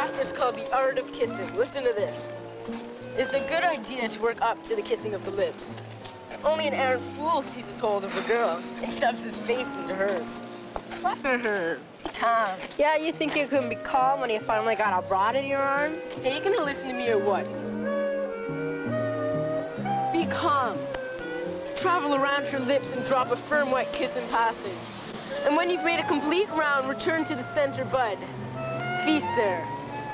chapter's called The Art of Kissing. Listen to this. It's a good idea to work up to the kissing of the lips. Only an arrant fool seizes hold of a girl and shoves his face into hers. Flatter her. Be calm. Yeah, you think you can be calm when you finally got a broad in your arms? Hey, you gonna listen to me or what? Be calm. Travel around her lips and drop a firm, wet kiss in passing. And when you've made a complete round, return to the center bud. Feast there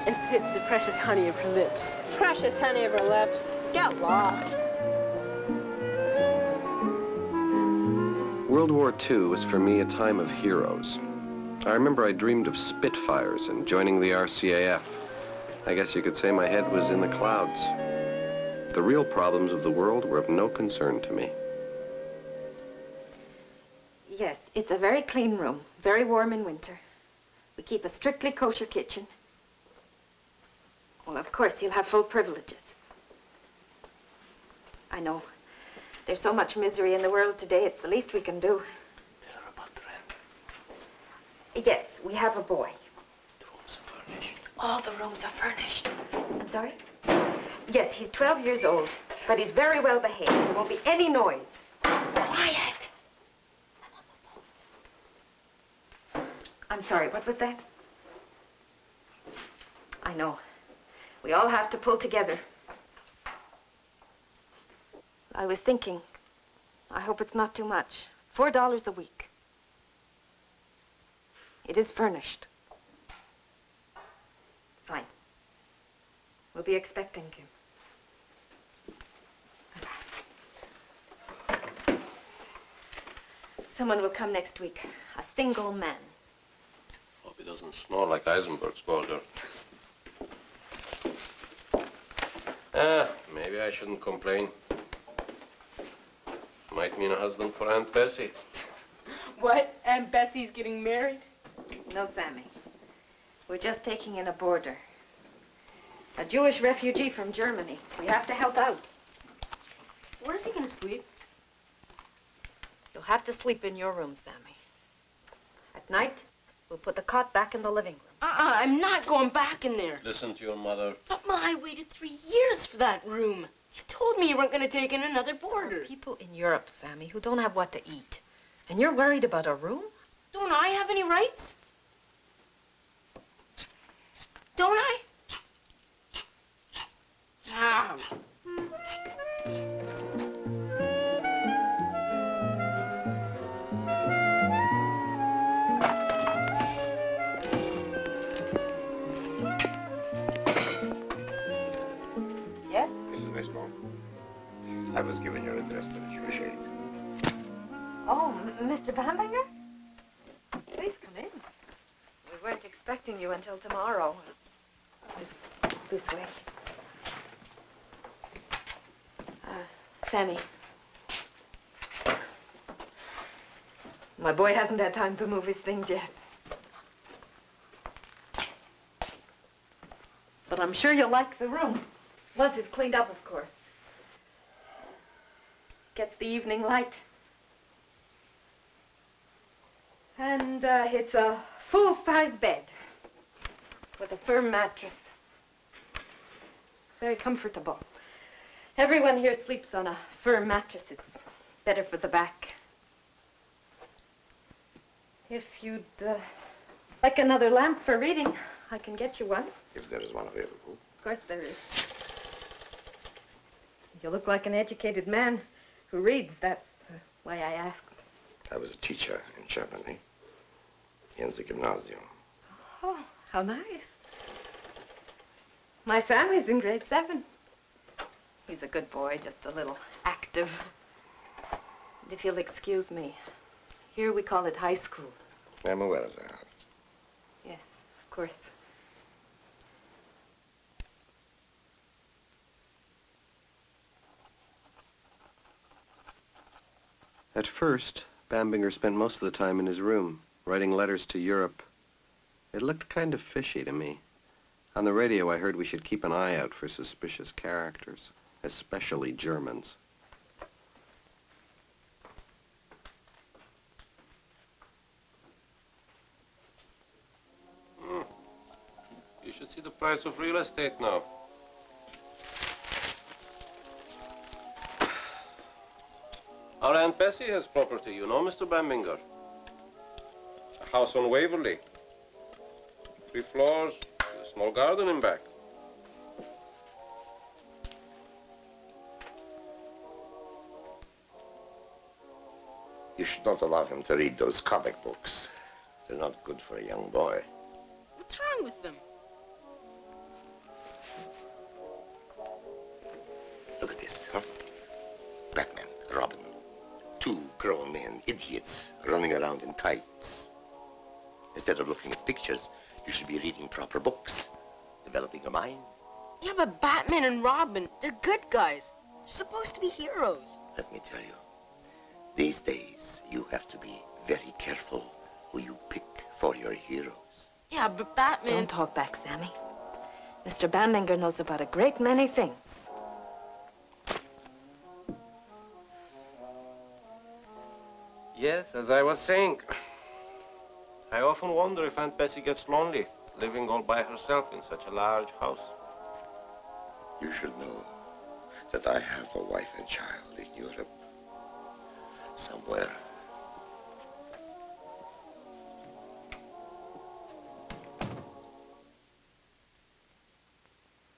and sip the precious honey of her lips. Precious honey of her lips. Get lost. World War II was for me a time of heroes. I remember I dreamed of Spitfires and joining the RCAF. I guess you could say my head was in the clouds. The real problems of the world were of no concern to me. Yes, it's a very clean room, very warm in winter. We keep a strictly kosher kitchen. Well, of course, you'll have full privileges. I know. There's so much misery in the world today, it's the least we can do. Tell her about the rent. Yes, we have a boy. The rooms are furnished. All the rooms are furnished. I'm sorry? Yes, he's 12 years old, but he's very well behaved. There won't be any noise. Quiet! I'm sorry, what was that? I know. We all have to pull together. I was thinking, I hope it's not too much. $4 a week. It is furnished. Fine. We'll be expecting him. Someone will come next week. A single man. Hope he doesn't snore like Eisenberg's boulder. Maybe I shouldn't complain. Might mean a husband for Aunt Bessie. What? Aunt Bessie's getting married? No, Sammy. We're just taking in a boarder. A Jewish refugee from Germany. We have to help out. Where's he gonna sleep? You'll have to sleep in your room, Sammy. At night, we'll put the cot back in the living room. I'm not going back in there. Listen to your mother. But, Ma, I waited 3 years for that room. You told me you weren't gonna take in another boarder. People in Europe, Sammy, who don't have what to eat. And you're worried about a room? Don't I have any rights? Don't I? Ah. Yes? Mrs. Nismo, I was given your address by the Jewish aid. Oh, Mr. Bambinger? Please come in. We weren't expecting you until tomorrow. It's this way. Sammy. My boy hasn't had time to move his things yet. But I'm sure you'll like the room. Once it's cleaned up, of course. Gets the evening light. And it's a full-size bed with a firm mattress. Very comfortable. Everyone here sleeps on a firm mattress. It's better for the back. If you'd like another lamp for reading, I can get you one. If there is one available. Of course there is. You look like an educated man who reads. That's why I asked. I was a teacher in Germany, in the gymnasium. Oh, how nice. My Sammy's in grade 7. He's a good boy, just a little active. And if you'll excuse me, here we call it high school. I'm aware of that. Yes, of course. At first, Bambinger spent most of the time in his room, writing letters to Europe. It looked kind of fishy to me. On the radio, I heard we should keep an eye out for suspicious characters, especially Germans. should see the price of real estate now. Our Aunt Bessie has property, you know, Mr. Bambinger. A house on Waverly. 3 floors, with a small garden in back. You should not allow him to read those comic books. They're not good for a young boy. What's wrong with them? Look at this, huh? Batman, Robin. 2 grown men, idiots, running around in tights. Instead of looking at pictures, you should be reading proper books, developing your mind. Yeah, but Batman and Robin, they're good guys. They're supposed to be heroes. Let me tell you, these days, you have to be very careful who you pick for your heroes. Yeah, but Batman... Don't talk back, Sammy. Mr. Bambinger knows about a great many things. Yes, as I was saying, I often wonder if Aunt Bessie gets lonely, living all by herself in such a large house. You should know that I have a wife and child in Europe. Somewhere.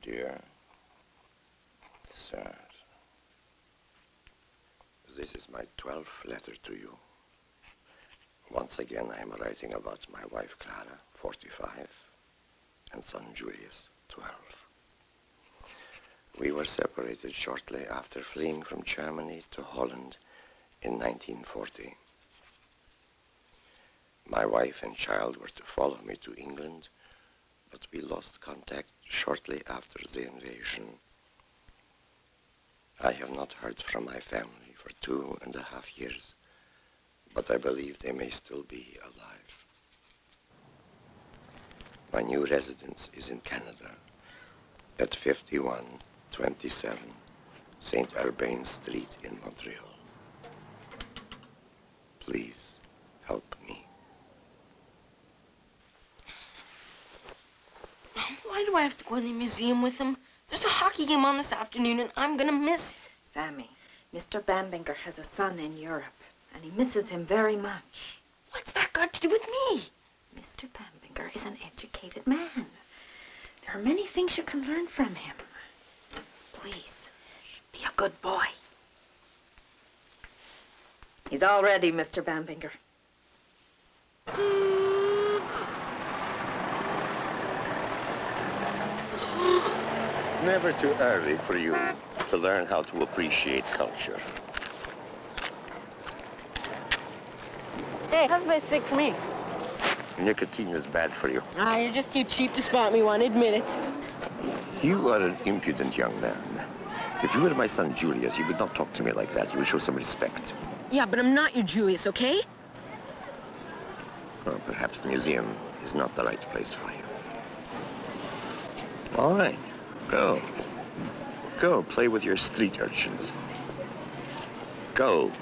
Dear sir, this is my 12th letter to you. Once again, I am writing about my wife Clara, 45, and son Julius, 12. We were separated shortly after fleeing from Germany to Holland in 1940. My wife and child were to follow me to England, but we lost contact shortly after the invasion. I have not heard from my family for 2.5 years, but I believe they may still be alive. My new residence is in Canada, at 5127 St. Urbain Street in Montreal. Please help me. Why do I have to go to the museum with him? There's a hockey game on this afternoon, and I'm gonna miss it. Sammy, Mr. Bambinger has a son in Europe, and he misses him very much. What's that got to do with me? Mr. Bambinger is an educated man. There are many things you can learn from him. Please, be a good boy. He's all ready, Mr. Bambinger. It's never too early for you to learn how to appreciate culture. Hey, how's my steak for me? Nicotine is bad for you. Ah, you're just too cheap to spot me one, admit it. You are an impudent young man. If you were my son Julius, you would not talk to me like that. You would show some respect. Yeah, but I'm not your Julius, okay? Well, perhaps the museum is not the right place for you. All right, go. Go, play with your street urchins. Go.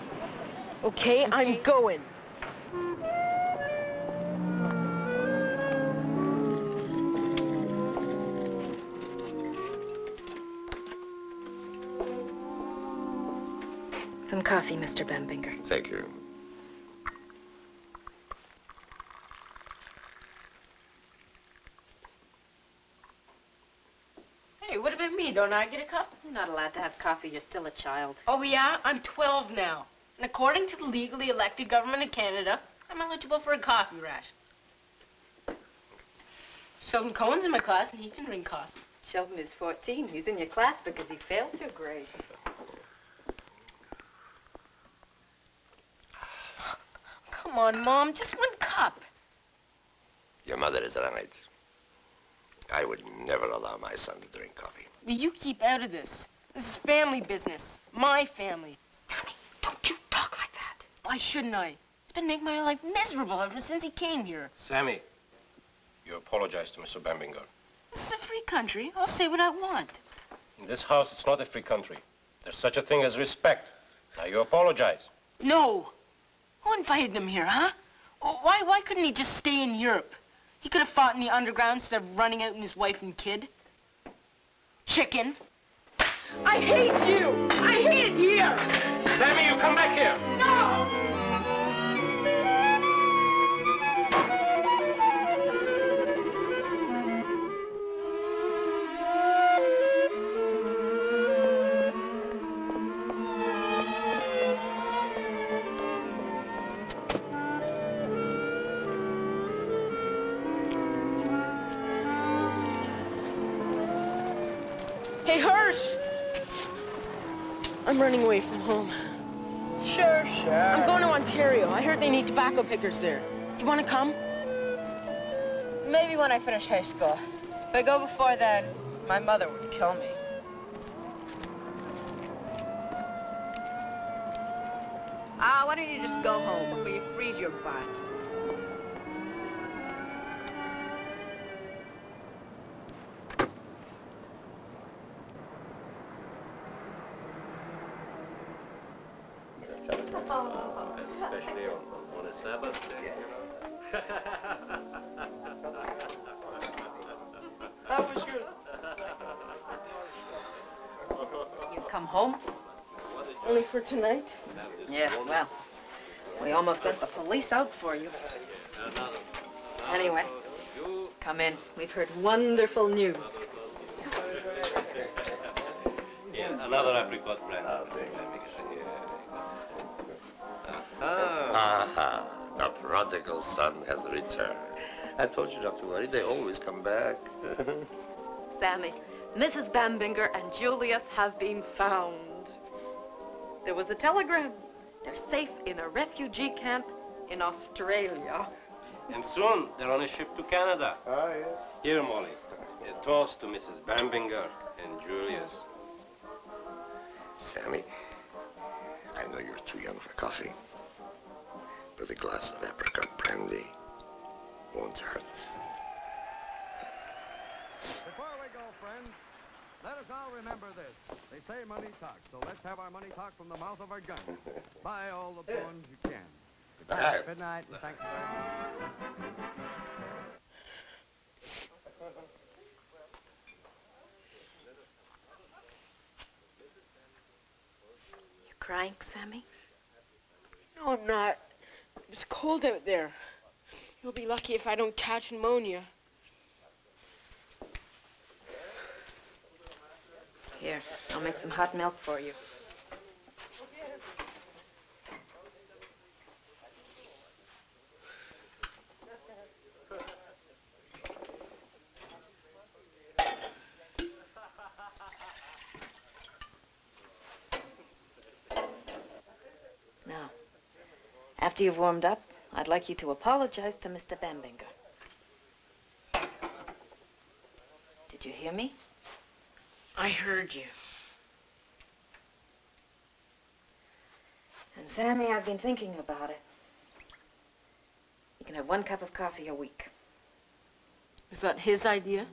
Okay, I'm going. Some coffee, Mr. Bambinger. Thank you. Hey, what about me? Don't I get a cup? You're not allowed to have coffee. You're still a child. Oh, yeah? I'm 12 now. And according to the legally elected government of Canada, I'm eligible for a coffee ration. Sheldon Cohen's in my class, and he can drink coffee. Sheldon is 14. He's in your class because he failed 2 grades. Come on, Mom, just 1 cup. Your mother is right. I would never allow my son to drink coffee. But you keep out of this. This is family business. My family. Sammy, don't you talk like that. Why shouldn't I? It's been making my life miserable ever since he came here. Sammy, you apologize to Mr. Bambinger. This is a free country. I'll say what I want. In this house, it's not a free country. There's such a thing as respect. Now you apologize. No. Who invited him here, huh? Oh, why couldn't he just stay in Europe? He could have fought in the underground instead of running out on his wife and kid. Chicken. I hate you! I hate it here! Sammy, you come back here! No! Hey, Hirsch! I'm running away from home. Sure. I'm going to Ontario. I heard they need tobacco pickers there. Do you want to come? Maybe when I finish high school. If I go before then, my mother would kill me. Why don't you just go home before you freeze your butt? Especially on a Sabbath day, you know. That was good. You've come home? Only for tonight? Yes, well, we almost sent the police out for you. Anyway, come in. We've heard wonderful news. Yeah, another apricot brand. Aha, the prodigal son has returned. I told you not to worry, they always come back. Sammy, Mrs. Bambinger and Julius have been found. There was a telegram. They're safe in a refugee camp in Australia. And soon they're on a ship to Canada. Oh, yes. Here, Molly, a toast to Mrs. Bambinger and Julius. Sammy, I know you're too young for coffee, but a glass of apricot brandy won't hurt. Before we go, friends, let us all remember this. They say money talks, so let's have our money talk from the mouth of our guns. Buy all the ones you can. Good night. Good night, and thank you very much. You crying, Sammy? No, I'm not. It's cold out there. You'll be lucky if I don't catch pneumonia. Here, I'll make some hot milk for you. Now, after you've warmed up, I'd like you to apologize to Mr. Bambinger. Did you hear me? I heard you. And Sammy, I've been thinking about it. You can have 1 cup of coffee a week. Was that his idea?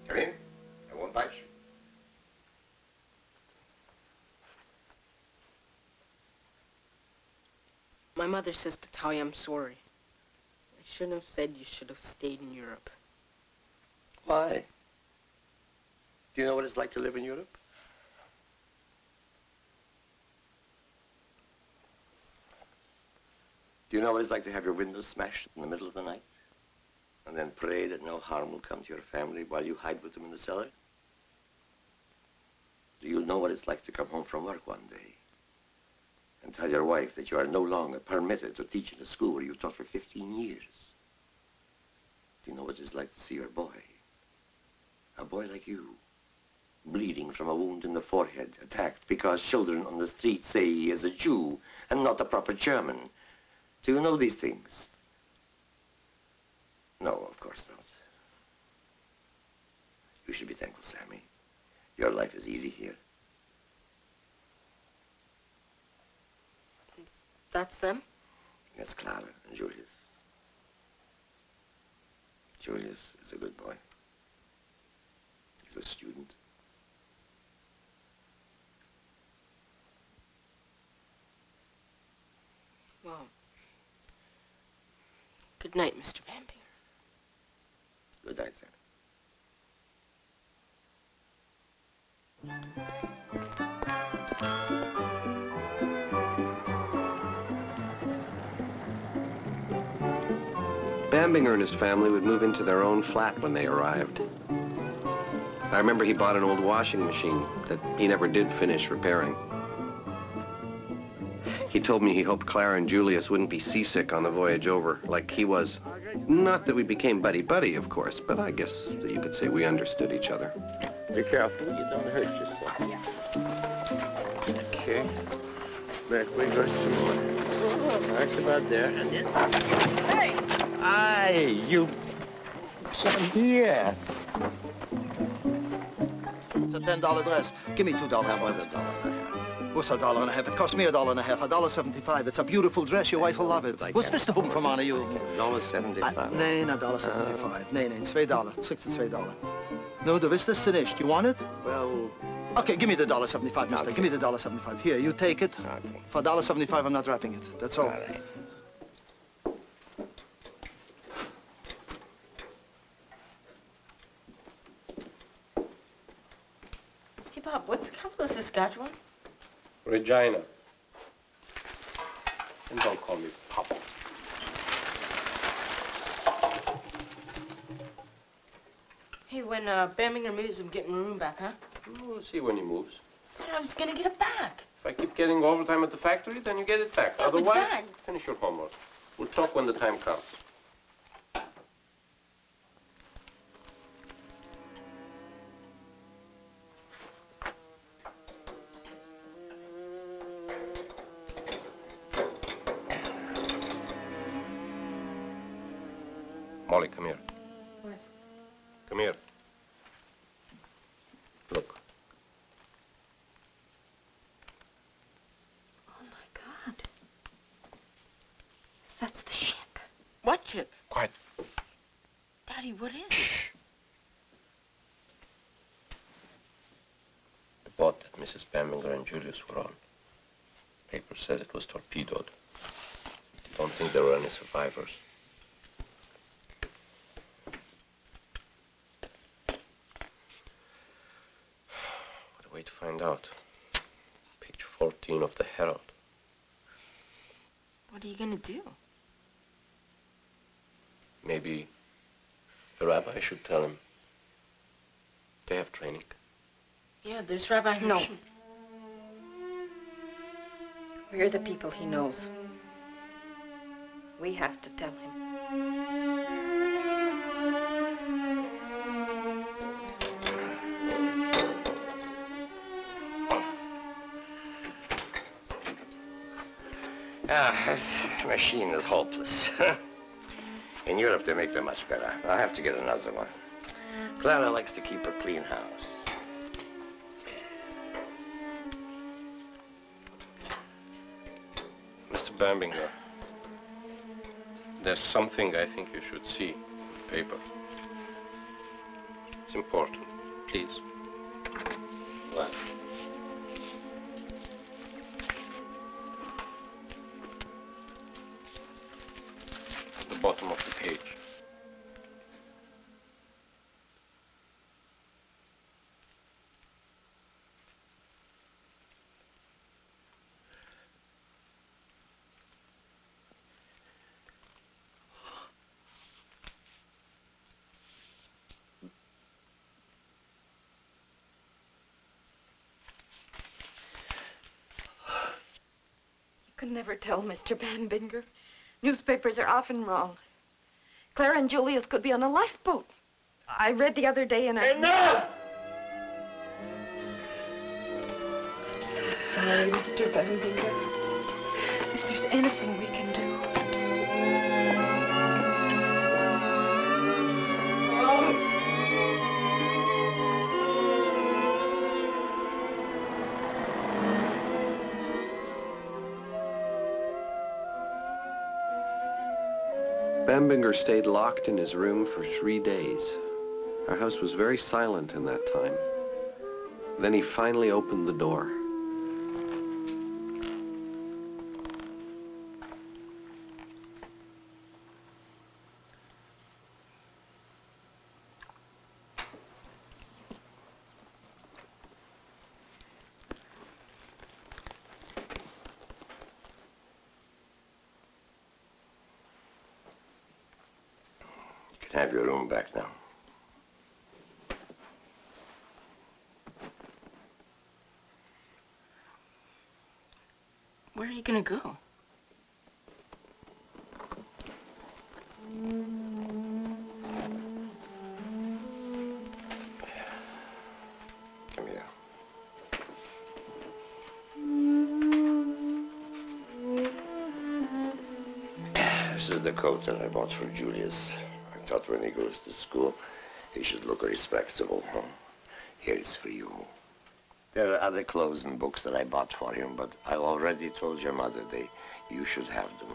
Come in. I won't bite you. My mother says to tell you I'm sorry. I shouldn't have said you should have stayed in Europe. Why? Do you know what it's like to live in Europe? Do you know what it's like to have your windows smashed in the middle of the night? And then pray that no harm will come to your family while you hide with them in the cellar? Do you know what it's like to come home from work one day and tell your wife that you are no longer permitted to teach in a school where you taught for 15 years? Do you know what it's like to see your boy, a boy like you, bleeding from a wound in the forehead, attacked because children on the street say he is a Jew and not a proper German? Do you know these things? No, of course not. You should be thankful, Sammy. Your life is easy here. That's them? That's Clara and Julius. Julius is a good boy. He's a student. Well, good night, Mr. Bambinger. Good night, Sammy. Bambinger and his family would move into their own flat when they arrived. I remember he bought an old washing machine that he never did finish repairing. He told me he hoped Clara and Julius wouldn't be seasick on the voyage over like he was. Not that we became buddy-buddy, of course, but I guess that you could say we understood each other. Be careful, you don't hurt yourself. Okay. Back we go some more. Mark about there, and then... Hey! Aye, you... Come here. It's a $10 dress. Give me $2 That for was it. $1.50. What's $1.50? It cost me $1.50. $1.75. It's a beautiful dress. Your wife will love it. Like What's that. this to from on you? $1.75. Nee, $1.75. Nee, $2. $62. No, the rest is finished. You want it? Well... Okay, give me the $1.75, mister. Okay. Give me the $1.75. Here, you take it. Okay. For $1.75, I'm not wrapping it. That's all. All right. Hey, Bob, what's the capital of Saskatchewan? Regina. And don't call me Papa. Hey, when Bambinger moves, I'm getting my room back, huh? We'll see when he moves. I thought I was gonna get it back. If I keep getting overtime at the factory, then you get it back. Yeah, but Otherwise, Dad- finish your homework. We'll talk when the time comes. Molly, come here. What? Come here. Look. Oh, my God. That's the ship. What ship? Quiet. Daddy, what is it? The boat that Mrs. Bambinger and Julius were on. Paper says it was torpedoed. Don't think there were any survivors. What a way to find out. Page 14 of the Herald. What are you gonna do? Maybe the rabbi should tell him. They have training. Yeah, there's Rabbi No. Hershey. We're the people he knows. We have to tell him. This machine is hopeless. In Europe, they make them much better. I'll have to get another one. Clara likes to keep a clean house. Mr. Bambinger, there's something I think you should see in the paper. It's important. Please. What? At the bottom of the page. You can never tell, Mr. Bambinger. Newspapers are often wrong. Clara and Julius could be on a lifeboat. I read the other day in a... Enough! I'm so sorry, Mr. Bambinger. If there's anything we can do... Bambinger stayed locked in his room for 3 days. Our house was very silent in that time. Then he finally opened the door. You can have your room back now. Where are you gonna go? Come here. This is the coat that I bought for Julius. I thought when he goes to school, he should look respectable. Huh? Here is for you. There are other clothes and books that I bought for him, but I already told your mother you should have them.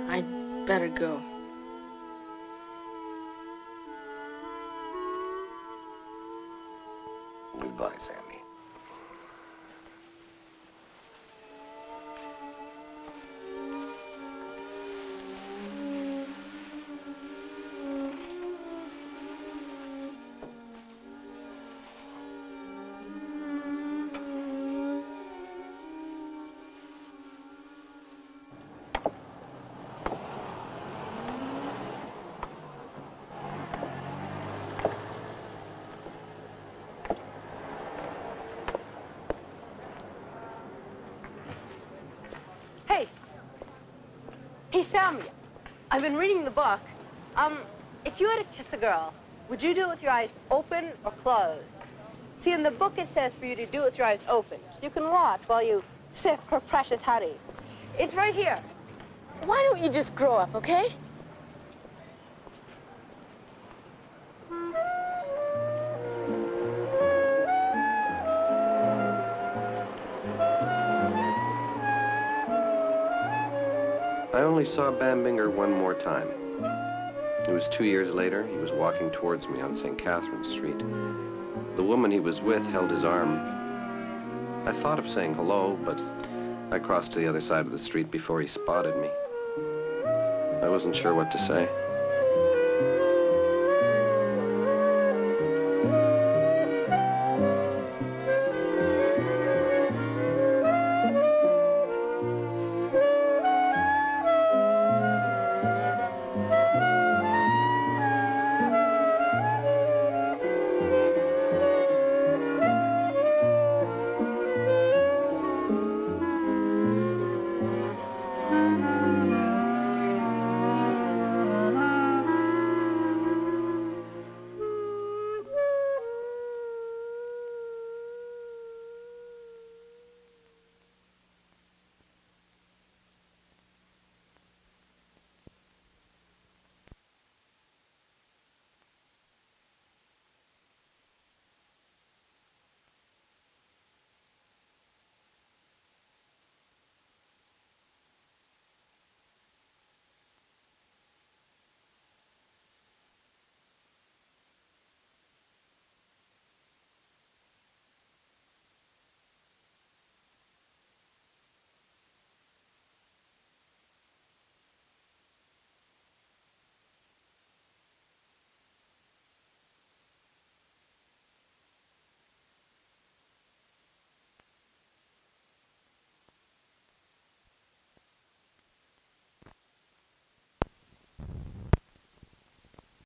I'd better go. Goodbye, Sammy. Hey, Sammy, I've been reading the book. If you had to kiss a girl, would you do it with your eyes open or closed? See, in the book it says for you to do it with your eyes open, so you can watch while you sift for precious honey. It's right here. Why don't you just grow up, okay? I only saw Bambinger one more time. It was 2 years later. He was walking towards me on St. Catherine Street. The woman he was with held his arm. I thought of saying hello, but I crossed to the other side of the street before he spotted me. I wasn't sure what to say.